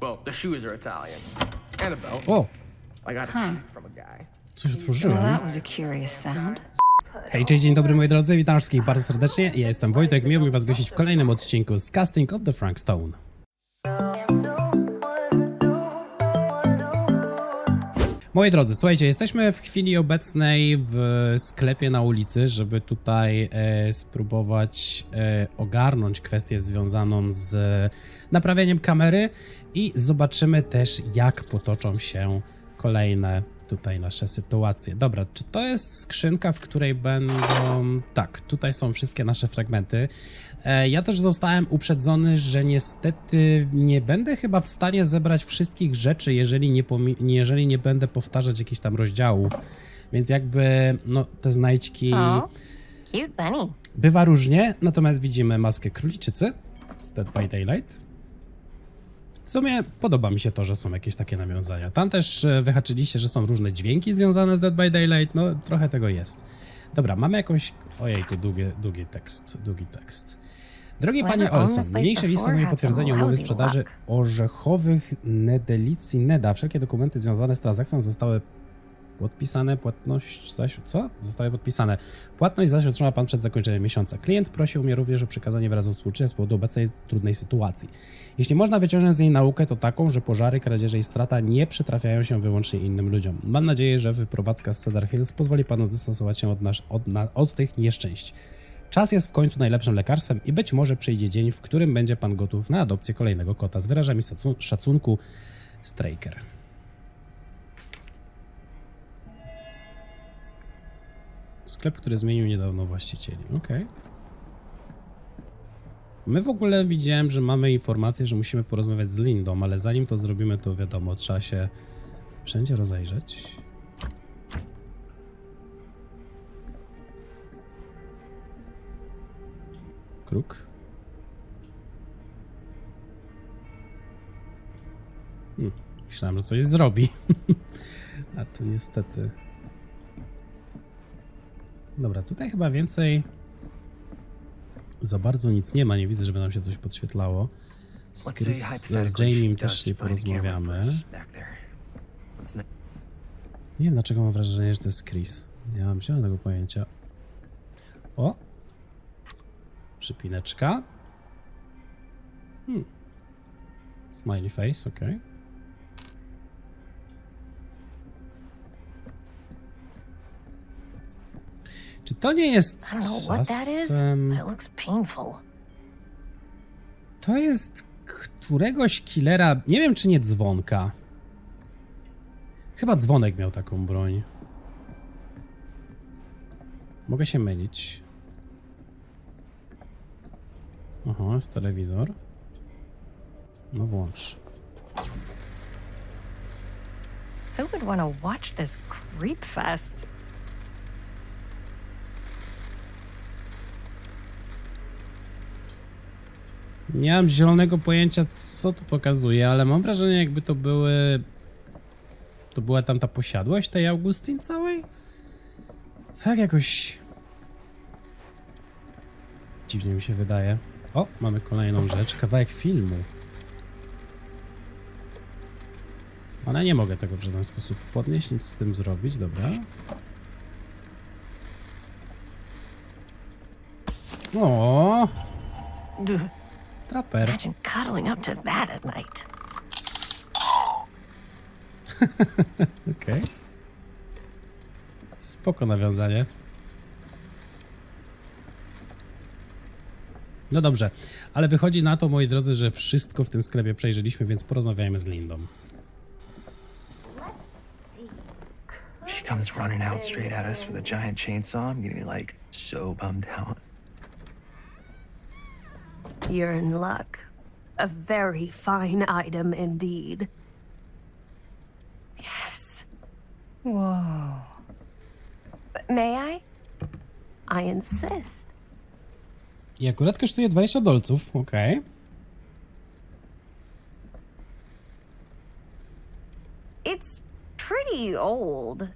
Well, the shoes are Italian. And a belt. O, I got a cheap from a guy. coś Well, otworzyłem. that was a curious sound. Hej, cześć, dzień dobry moi drodzy, witam wszystkich bardzo serdecznie. Ja jestem Wojtek, miło mi was gościć w kolejnym odcinku z Casting of the Frank Stone. Moi drodzy, słuchajcie, jesteśmy w chwili obecnej w sklepie na ulicy, żeby tutaj spróbować ogarnąć kwestię związaną z naprawieniem kamery i zobaczymy też, jak potoczą się kolejne tutaj nasze sytuacje. Dobra, czy to jest skrzynka, w której będą... Tak, tutaj są wszystkie nasze fragmenty. Ja też zostałem uprzedzony, że niestety nie będę chyba w stanie zebrać wszystkich rzeczy, jeżeli nie będę powtarzać jakichś tam rozdziałów. Więc jakby, no, te znajdźki... Oh, cute bunny. Bywa różnie, natomiast widzimy maskę króliczycy z Dead by Daylight. W sumie podoba mi się to, że są jakieś takie nawiązania. Tam też wyhaczyliście, że są różne dźwięki związane z Dead by Daylight, no trochę tego jest. Dobra, mamy jakąś... Ojejku, długi tekst. Drogi panie Olson, niniejsze list stanowi potwierdzenie umowy sprzedaży orzechowych Nedelicji Neda. Wszelkie dokumenty związane z transakcją zostały podpisane, Zostały podpisane. Płatność zaś otrzyma pan przed zakończeniem miesiąca. Klient prosił mnie również o przekazanie wyrazu współczucia z powodu obecnej trudnej sytuacji. Jeśli można wyciągnąć z niej naukę, to taką, że pożary, kradzieże i strata nie przytrafiają się wyłącznie innym ludziom. Mam nadzieję, że wyprowadzka z Cedar Hills pozwoli panu zdystansować się od tych nieszczęść. Czas jest w końcu najlepszym lekarstwem i być może przyjdzie dzień, w którym będzie pan gotów na adopcję kolejnego kota. Z wyrażami szacunku, Straker. Sklep, który zmienił niedawno właścicieli. Okej. My w ogóle widziałem, że mamy informację, że musimy porozmawiać z Lindą, ale zanim to zrobimy, to wiadomo, trzeba się wszędzie rozejrzeć. Kruk. Myślałem, że coś zrobi. A tu niestety... Dobra, tutaj chyba więcej za bardzo nic nie ma, nie widzę, żeby nam się coś podświetlało. Z Jamiem też nie porozmawiamy. Nie wiem, dlaczego mam wrażenie, że to jest Chris. Nie mam zielonego pojęcia. O! Przypineczka. Smiley face, ok. Czy to nie jest czasem... To jest któregoś killera... Nie wiem, czy nie Dzwonka. Chyba Dzwonek miał taką broń. Mogę się mylić. Aha, jest telewizor. No włącz. Who would want to watch this creep fest? Nie mam zielonego pojęcia, co tu pokazuje, ale mam wrażenie, jakby to były... To była tam ta posiadłość tej Augustyn całej? Tak jakoś... Dziwnie mi się wydaje. O, mamy kolejną rzecz, kawałek filmu. Ale nie mogę tego w żaden sposób podnieść, nic z tym zrobić, dobra. O! Traper. Imagine cuddling up to that at night. Okej. Spoko nawiązanie. No dobrze, ale wychodzi na to, moi drodzy, że wszystko w tym sklepie przejrzeliśmy, więc porozmawiajmy z Lindą. She comes running out straight at us with a giant chainsaw. I'm getting like so bummed out. You're in luck. A very fine item indeed. Yes. Whoa. But may I? I insist. I akurat kosztuje $20, okej. It's pretty old.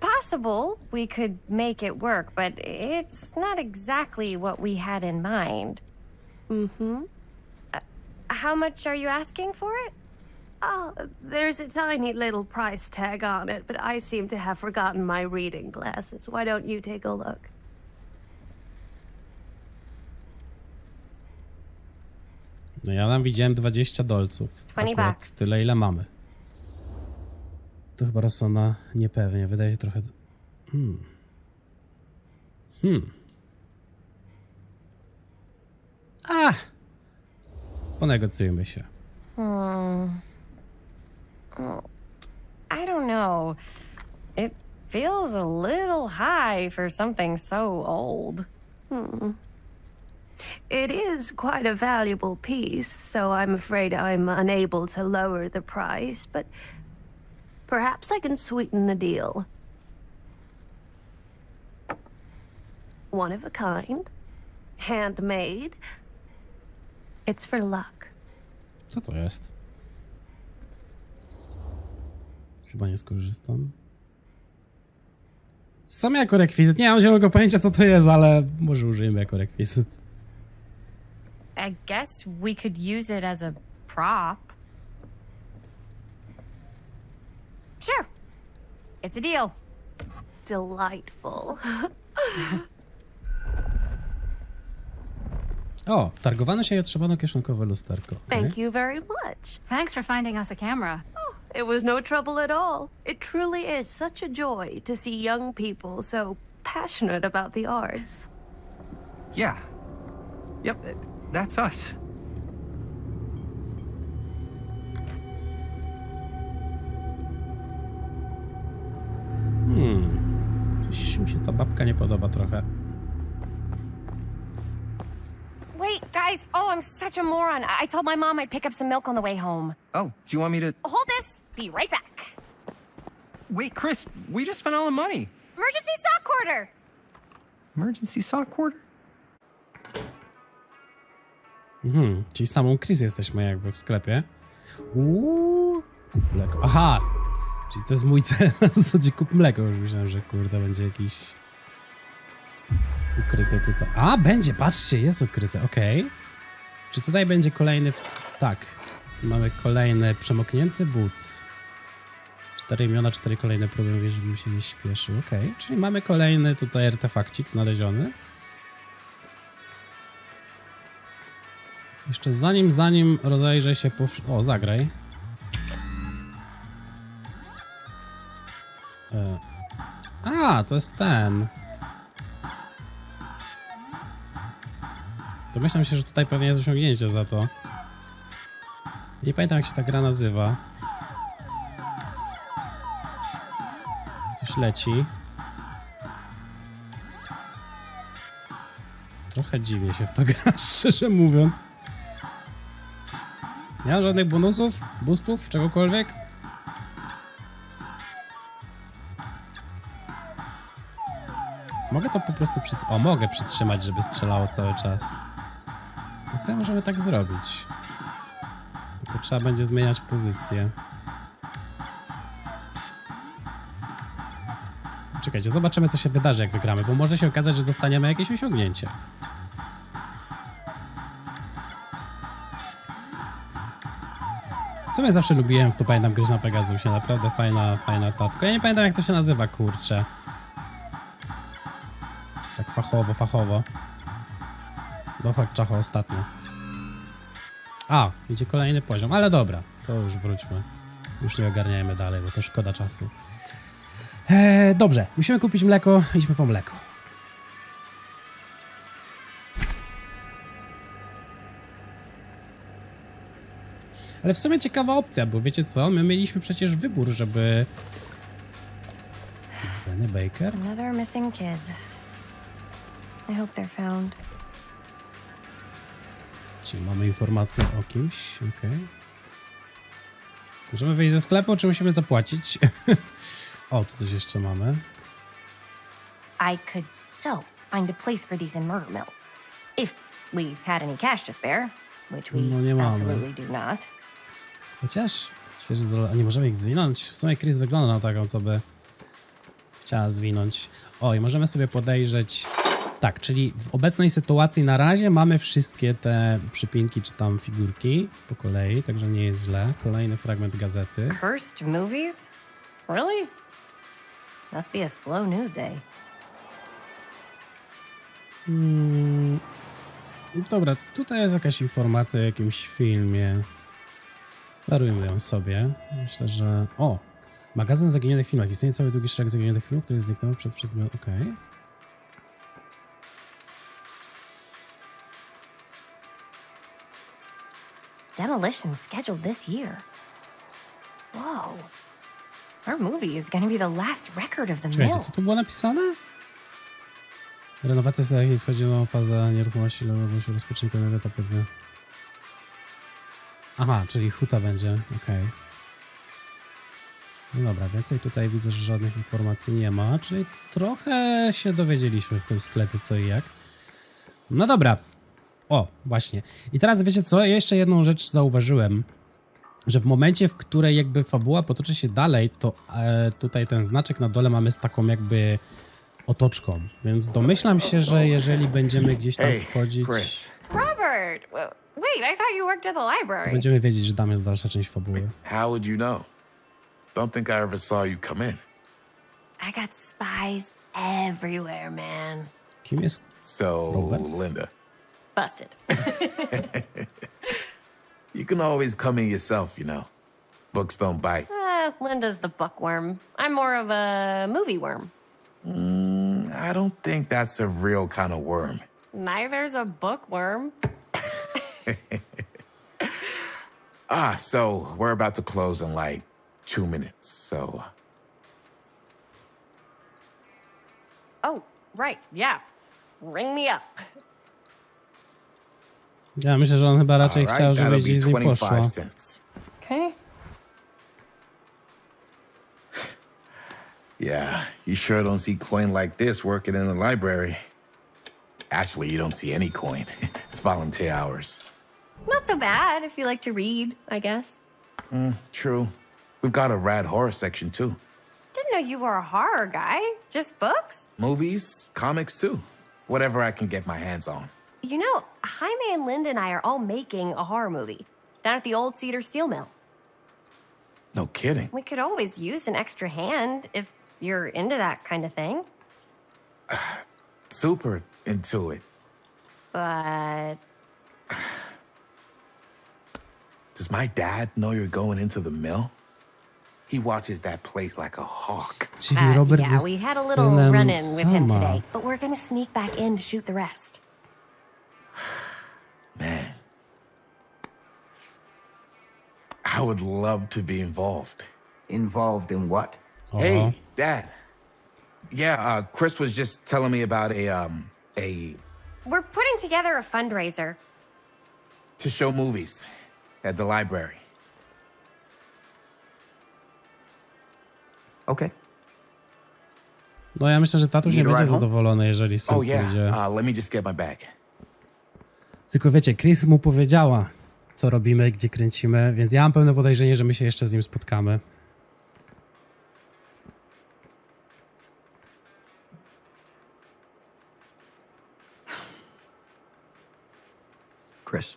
Possible we could make it work, but it's not exactly what we had in mind. Mm-hmm. How much are you asking for it? Oh, there's a tiny little price tag on it, but I seem to have forgotten my reading glasses. Why don't you take a look? No ja tam widziałem $20. 20 Akurat bucks. tyle, ile mamy. To chyba Rossona niepewnie, wydaje się trochę... Ponegocjujmy się. I don't know. It feels a little high for something so old. It is quite a valuable piece, so I'm afraid I'm unable to lower the price, but perhaps I can sweeten the deal. One of a kind, handmade. It's for luck. Co to jest? Chyba nie skorzystam. W sumie jako rekwizyt. Nie mam zielonego pojęcia, co to jest, ale może użyjemy jako rekwizyt. I guess we could use it as a prop. Sure. It's a deal. Delightful. O, targowane się i otrzymano kieszonkowe lusterko. Okay. Thank you very much. Thanks for finding us a camera. It was no trouble at all. It truly is such a joy to see young people so passionate about the arts. Yeah. Yep, that's us. Coś mi się ta babka nie podoba trochę. Wait, guys. Oh, I'm such a moron. I told my mom I'd pick up some milk on the way home. Oh, do you want me to... Hold this. Be right back. Wait, Chris, we just spent all the money. Emergency sock quarter. Emergency sock quarter? Czyli samą Chris jesteśmy jakby w sklepie. Kup mleko. Aha! Czyli to jest mój cel. W zasadzie kup mleko. Już myślałem, że kurde będzie jakiś ukryty tutaj. A, będzie, patrzcie, jest ukryty, okej. Czy tutaj będzie kolejny... Tak. Mamy kolejny przemoknięty but. 4 imiona, 4 kolejne próby, mówię, żebym się nie śpieszył. Okej, czyli mamy kolejny tutaj artefakcik znaleziony. Jeszcze zanim rozejrzę się po... O, zagraj. A, to jest ten. Domyślam się, że tutaj pewnie jest osiągnięcie za to. Nie pamiętam, jak się ta gra nazywa. Coś leci. Trochę dziwnie się w to gra, szczerze mówiąc. Nie ma żadnych bonusów, boostów, czegokolwiek. Mogę to po prostu mogę przytrzymać, żeby strzelało cały czas. To sobie możemy tak zrobić. Tylko trzeba będzie zmieniać pozycję. Czekajcie, zobaczymy, co się wydarzy, jak wygramy, bo może się okazać, że dostaniemy jakieś osiągnięcie. Co ja zawsze lubiłem, to pamiętam, grać na Pegasusie. Naprawdę fajna ta. Tylko ja nie pamiętam, jak to się nazywa, kurczę. Tak fachowo. Dochodź, czacho, ostatnio. A, idzie kolejny poziom, ale dobra, to już wróćmy. Już nie ogarniajmy dalej, bo to szkoda czasu. Dobrze, musimy kupić mleko, idźmy po mleko. Ale w sumie ciekawa opcja, bo wiecie co? My mieliśmy przecież wybór, żeby... Benny Baker? Another missing kid. I hope they're found. Czyli mamy informację o kimś, okej. Możemy wyjść ze sklepu, czy musimy zapłacić? O, tu coś jeszcze mamy. I could so find a place for these in Murder Mill. If we had any cash to spare, which we No nie mamy. absolutely do not. Chociaż, a nie możemy ich zwinąć? W sumie Chris wygląda na taką, co by chciała zwinąć. O, i możemy sobie podejrzeć Tak, czyli w obecnej sytuacji na razie mamy wszystkie te przypinki czy tam figurki po kolei, także nie jest źle. Kolejny fragment gazety. Cursed movies? Really? Must be a slow news day. Dobra, tutaj jest jakaś informacja o jakimś filmie. Darujmy ją sobie. Myślę, że... O! Magazyn zaginionych filmów. Istnieje cały długi szereg zaginionych filmów, który zniknął przed przedmiotem. Okej. Demolition scheduled this year. Whoa. Our movie is gonna be the last record of the Czekajcie, mill. co tu było napisane? Renowacja starych jest wchodzi nową fazę nieruchomości, ale się rozpocznie pewnego etapu dnia. Aha, czyli huta będzie, okej. No dobra, więcej tutaj widzę, że żadnych informacji nie ma, czyli trochę się dowiedzieliśmy w tym sklepie co i jak. No dobra. O, właśnie. I teraz wiecie co? Ja jeszcze jedną rzecz zauważyłem, że w momencie, w której jakby fabuła potoczy się dalej, to tutaj ten znaczek na dole mamy z taką jakby otoczką, więc domyślam się, że jeżeli będziemy gdzieś tam wchodzić, Chris. Robert! Wait, I thought you worked at the to library. będziemy wiedzieć, że tam jest dalsza część fabuły. How would you know? Don't think I ever saw you come in. I got spies everywhere, man. Kim jest? So, Robert? Linda, Busted. you can always come in yourself, you know. Books don't bite. Linda's the bookworm. I'm more of a movie worm. I don't think that's a real kind of worm. Neither's a bookworm. So we're about to close in like 2 minutes, so... Oh, right, yeah. Ring me up. Ja myślę, że on chyba raczej All chciał, right, żeby that'll gdzieś z be nim poszła. 25 cents. Okay. Yeah, you sure don't see coin like this working in the library. Actually, you don't see any coin. It's volunteer hours. Not so bad if you like to read, I guess. True. We've got a rad horror section, too. Didn't know you were a horror guy. Just books? Movies, comics, too. Whatever I can get my hands on. You know, Jaime and Linda and I are all making a horror movie down at the old Cedar Steel Mill. No kidding. We could always use an extra hand if you're into that kind of thing. Super into it. But Does my dad know you're going into the mill? He watches that place like a hawk. Czyli Robert yeah, jest we had a little synem run-in with him sama. today, but we're gonna sneak back in to shoot the rest. Man. I would love to be involved. Involved in what? Hey, Dad. Yeah, Chris was just telling me about a We're putting together a fundraiser. to show movies at the library. Okay. No ja myślę, że tatuś nie Need a będzie ride home? zadowolony, jeżeli syn Oh yeah, pójdzie. let me just get my bag. Tylko wiecie, Chris mu powiedziała, co robimy, gdzie kręcimy, więc ja mam pełne podejrzenie, że my się jeszcze z nim spotkamy. Chris.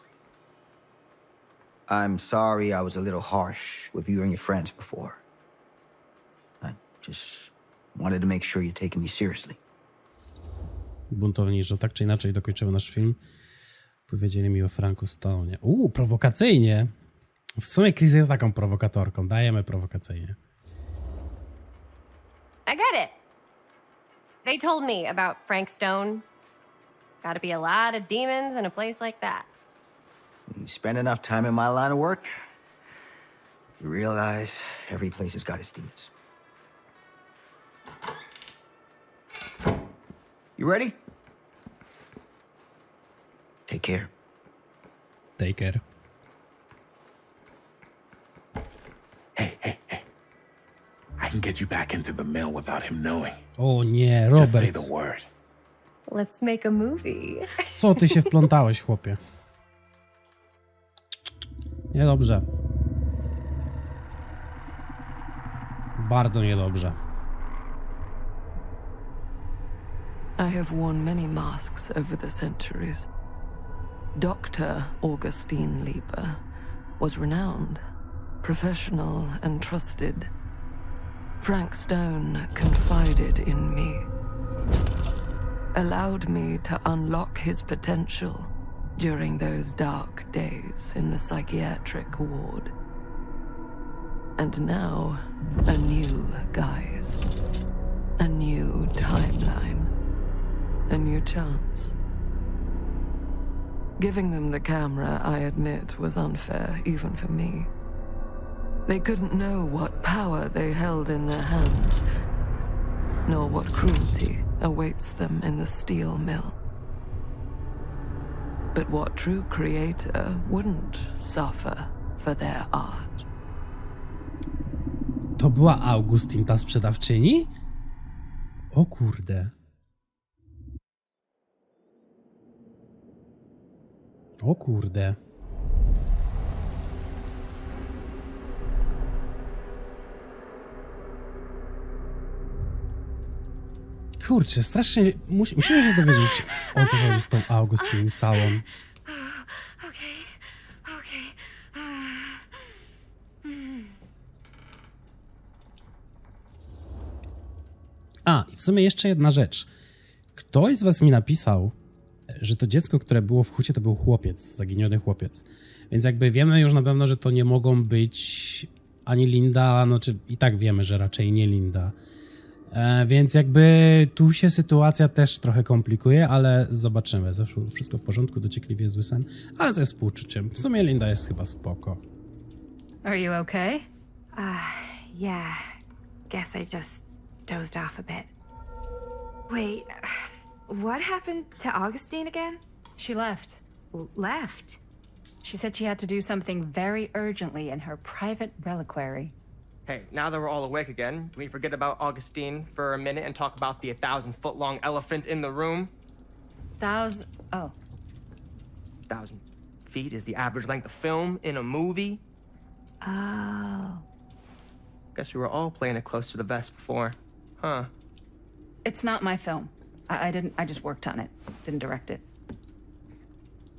I'm sorry I was a little harsh with you and your friends before. I just wanted to make sure you're taking me seriously. Buntowniczo, tak czy inaczej dokończymy nasz film. Powiedzieli mi o Franku Stone. Prowokacyjnie. W sumie Chris jest taką prowokatorką. Dajemy prowokacyjnie. I get it. They told me about Frank Stone. Gotta be a lot of demons in a place like that. You spend enough time in my line of work, you realize every place has got its demons. You ready? Take care. Take care. Hey. I can get you back into the mill without him knowing. O nie, Just say Robert. the word. Let's make a movie. Co ty się wplątałeś, chłopie? Niedobrze. Bardzo niedobrze. I have worn many masks over the centuries. Dr. Augustine Lieber was renowned, professional, and trusted. Frank Stone confided in me, allowed me to unlock his potential during those dark days in the psychiatric ward. And now, a new guise, a new timeline, a new chance. Giving them the camera, I admit, was unfair, even for me. They couldn't know what power they held in their hands, nor what cruelty awaits them in the steel mill. But what true creator wouldn't suffer for their art? To była Augustin, ta sprzedawczyni? O kurde. O kurde. Kurczę, strasznie... Musimy się dowiedzieć, o co chodzi z tą Augustin całą. A, i w sumie jeszcze jedna rzecz. Ktoś z was mi napisał, że to dziecko, które było w hucie, to był chłopiec, zaginiony chłopiec. Więc jakby wiemy już na pewno, że to nie mogą być ani Linda, no czy i tak wiemy, że raczej nie Linda. Więc jakby tu się sytuacja też trochę komplikuje, ale zobaczymy. Zawsze wszystko w porządku, dociekliwie zły sen, ale ze współczuciem. W sumie Linda jest chyba spoko. Are you okay? Yeah. Guess I just dozed off a bit. Wait, what happened to Augustine again? She left. Left? She said she had to do something very urgently in her private reliquary. Hey, now that we're all awake again, can we forget about Augustine for a minute and talk about the 1,000-foot-long elephant in the room? 1,000... Oh. 1,000 feet is the average length of film in a movie. Oh. Guess we were all playing it close to the vest before, huh? It's not my film. I just worked on it. Didn't direct it.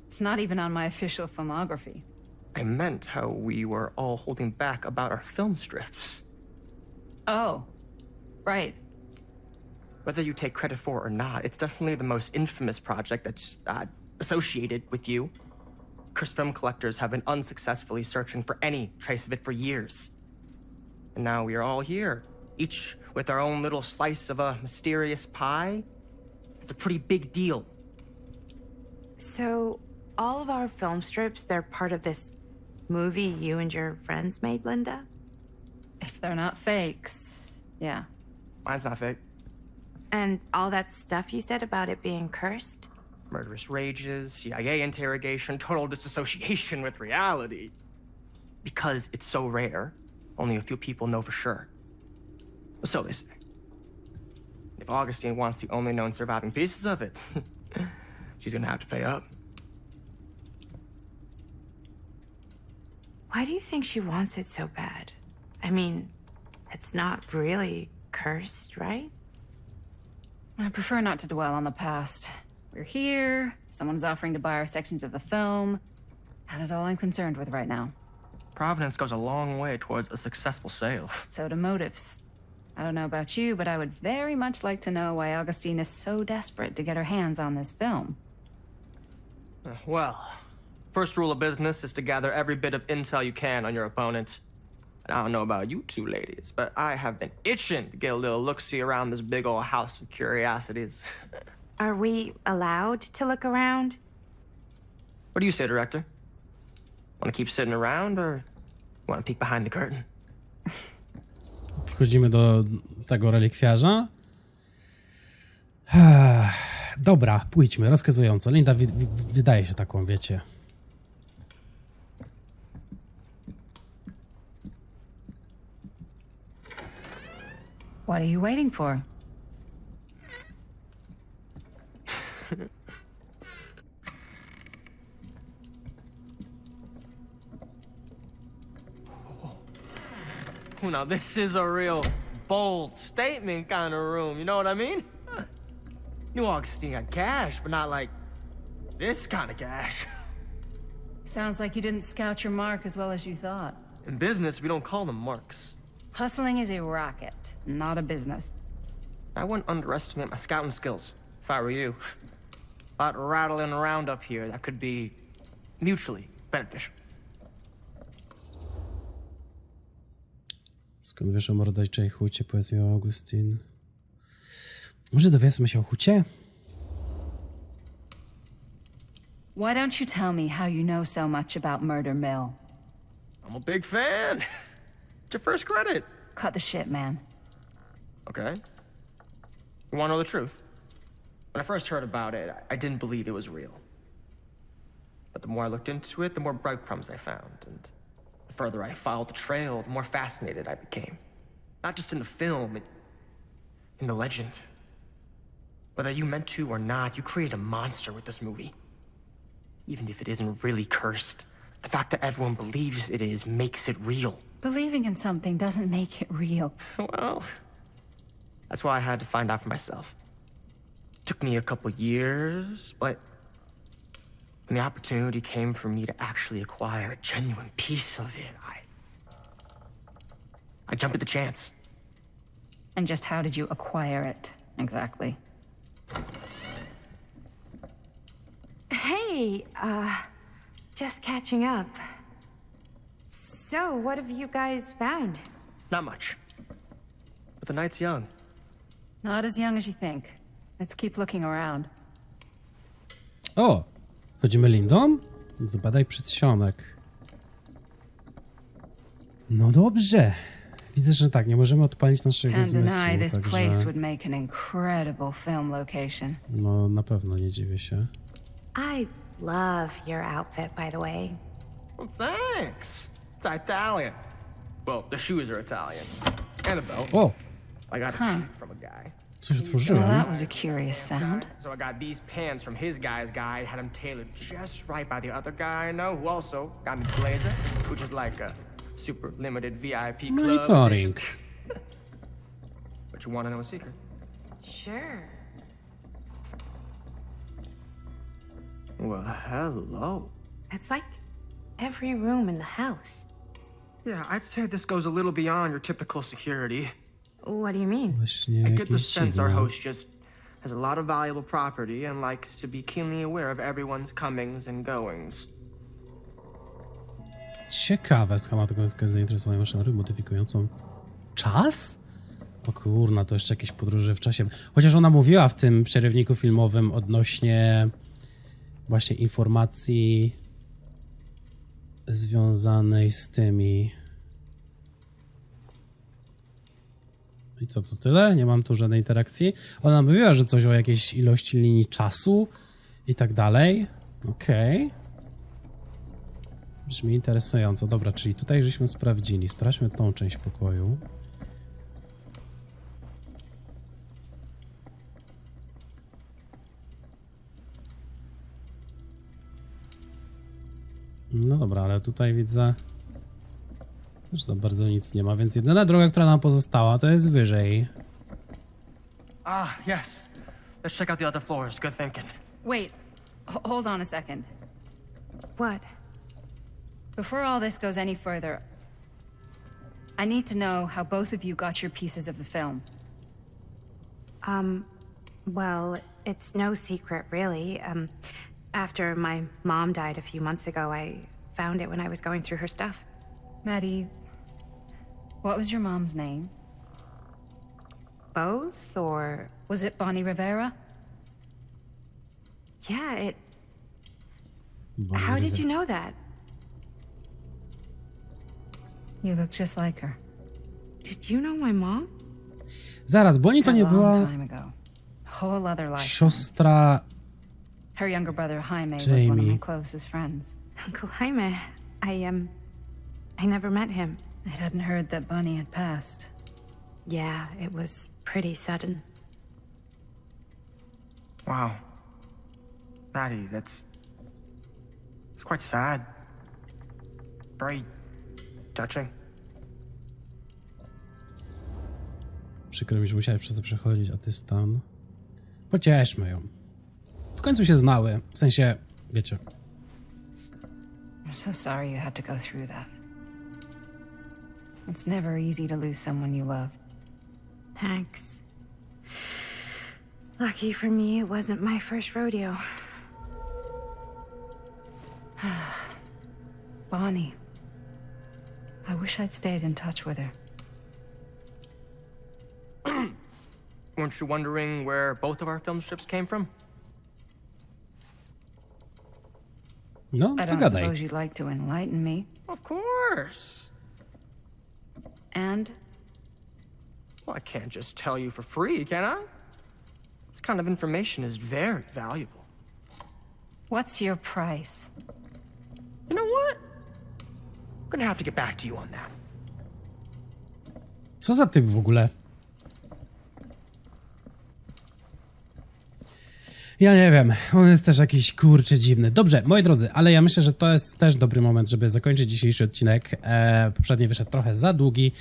It's not even on my official filmography. I meant how we were all holding back about our film strips. Oh. Right. Whether you take credit for it or not, it's definitely the most infamous project that's associated with you. Cursed film collectors have been unsuccessfully searching for any trace of it for years. And now we are all here, each with our own little slice of a mysterious pie. It's a pretty big deal. So, all of our film strips, they're part of this movie you and your friends made, Linda? If they're not fakes, yeah. Mine's not fake. And all that stuff you said about it being cursed? Murderous rages, CIA interrogation, total disassociation with reality. Because it's so rare, only a few people know for sure. So they say. If Augustine wants the only known surviving pieces of it, she's gonna have to pay up. Why do you think she wants it so bad? I mean, it's not really cursed, right? I prefer not to dwell on the past. We're here, someone's offering to buy our sections of the film. That is all I'm concerned with right now. Providence goes a long way towards a successful sale. So do motives. I don't know about you, but I would very much like to know why Augustine is so desperate to get her hands on this film. Well, first rule of business is to gather every bit of intel you can on your opponent. And I don't know about you two ladies, but I have been itching to get a little look-see around this big old house of curiosities. Are we allowed to look around? What do you say, director? Want to keep sitting around, or want to peek behind the curtain? Wchodzimy do tego relikwiarza. Dobra, pójdźmy, rozkazująco. Linda wydaje się taką, wiecie. What are you waiting for? Now, this is a real bold statement kind of room, you know what I mean? Knew Augustine had cash, but not like this kind of cash. Sounds like you didn't scout your mark as well as you thought. In business, we don't call them marks. Hustling is a racket, not a business. I wouldn't underestimate my scouting skills, if I were you. A lot rattling around up here that could be mutually beneficial. Skąd wiesz o morderczej hucie, powiedz mi, Augustin? Może dowiedzmy się o hucie? Why don't you tell me how you know so much about Murder Mill? I'm a big fan. It's your first credit. Cut the shit, man. Okay. You want to know the truth? When I first heard about it, I didn't believe it was real. But the more I looked into it, the more breadcrumbs I found. And the further I followed the trail, the more fascinated I became. Not just in the film, in the legend. Whether you meant to or not, you created a monster with this movie. Even if it isn't really cursed, the fact that everyone believes it is makes it real. Believing in something doesn't make it real. Well, that's why I had to find out for myself. Took me a couple years, but when the opportunity came for me to actually acquire a genuine piece of it, I jumped at the chance. And just how did you acquire it, exactly? Hey, just catching up. So, what have you guys found? Not much. But the night's young. Not as young as you think. Let's keep looking around. O! Chodzimy lindą? Zbadaj przedsionek. No dobrze. Widzę, że tak, nie możemy odpalić naszego Can't zmysłu, deny this place także... would make an incredible film location. No, na pewno nie dziwię się. I love your outfit, by the way. Well, thanks. It's Italian. Well, the shoes are Italian. And a belt. O! I got a cheap from a guy. Coś Well, otworzyłem. that was a curious sound. So I got these pants from his guy's guy, had them tailored just right by the other guy I know, who also got me blazer, which is like a super limited VIP club Monitoring. edition. But you want to know a secret? Sure. Well, hello. It's like every room in the house. Yeah, I'd say this goes a little beyond your typical security. What do you mean? Właśnie I get the jakieś sense our dziwne. host just has a lot of valuable property and likes to be keenly aware of everyone's comings and goings. Ciekawe, schematykę zainteresowania maszynery modyfikującą czas? O kurna, to jeszcze jakieś podróże w czasie. Chociaż ona mówiła w tym przerywniku filmowym odnośnie właśnie informacji związanej z tymi... I co, to tyle? Nie mam tu żadnej interakcji. Ona mówiła, że coś o jakiejś ilości linii czasu i tak dalej. Okej. Brzmi interesująco. Dobra, czyli tutaj żeśmy sprawdzili. Sprawdźmy tą część pokoju. No dobra, ale tutaj widzę... też za bardzo nic nie ma, więc jedyna droga, która nam pozostała, to jest wyżej. Ah, yes. Let's check out the other floors. Good thinking. Wait, hold on a second. What? Before all this goes any further, I need to know how both of you got your pieces of the film. Well, it's no secret, really. After my mom died a few months ago, I found it when I was going through her stuff. Maddie, what was your mom's name? Both, or... Was it Bonnie Rivera? Yeah, How did you know that? You look just like her. Did you know my mom? Zaraz, bo oni to A nie long była time ago. Whole other life. siostra... Her younger brother Jaime was one of my Jamie. closest friends. Uncle Jaime. I never met him. I hadn't heard that Bonnie had passed. Yeah, it was pretty sudden. Wow. Maddie, it's quite sad. Very touching. Przykro mi, że musiałem przez to przechodzić, a ty stan. Pocieszmy ją. W końcu się znały. W sensie, wiecie. I'm so sorry you had to go through that. It's never easy to lose someone you love. Thanks. Lucky for me, it wasn't my first rodeo. Bonnie. I wish I'd stayed in touch with her. Weren't you wondering where both of our film strips came from? No, I don't pogadaj. suppose you'd like to enlighten me. Of course. And Well, I can't just tell you for free, can I? This kind of information is very valuable. what's your price? You know what? I'm gonna have to get back to you on that. Co za typ w ogóle? Ja nie wiem, on jest też jakiś kurczę dziwny. Dobrze, moi drodzy, ale ja myślę, że to jest też dobry moment, żeby zakończyć dzisiejszy odcinek. Poprzedni wyszedł trochę za długi,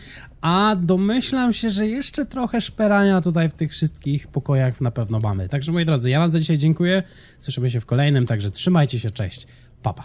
a domyślam się, że jeszcze trochę szperania tutaj w tych wszystkich pokojach na pewno mamy. Także moi drodzy, ja wam za dzisiaj dziękuję. Słyszymy się w kolejnym, także trzymajcie się, cześć, pa pa.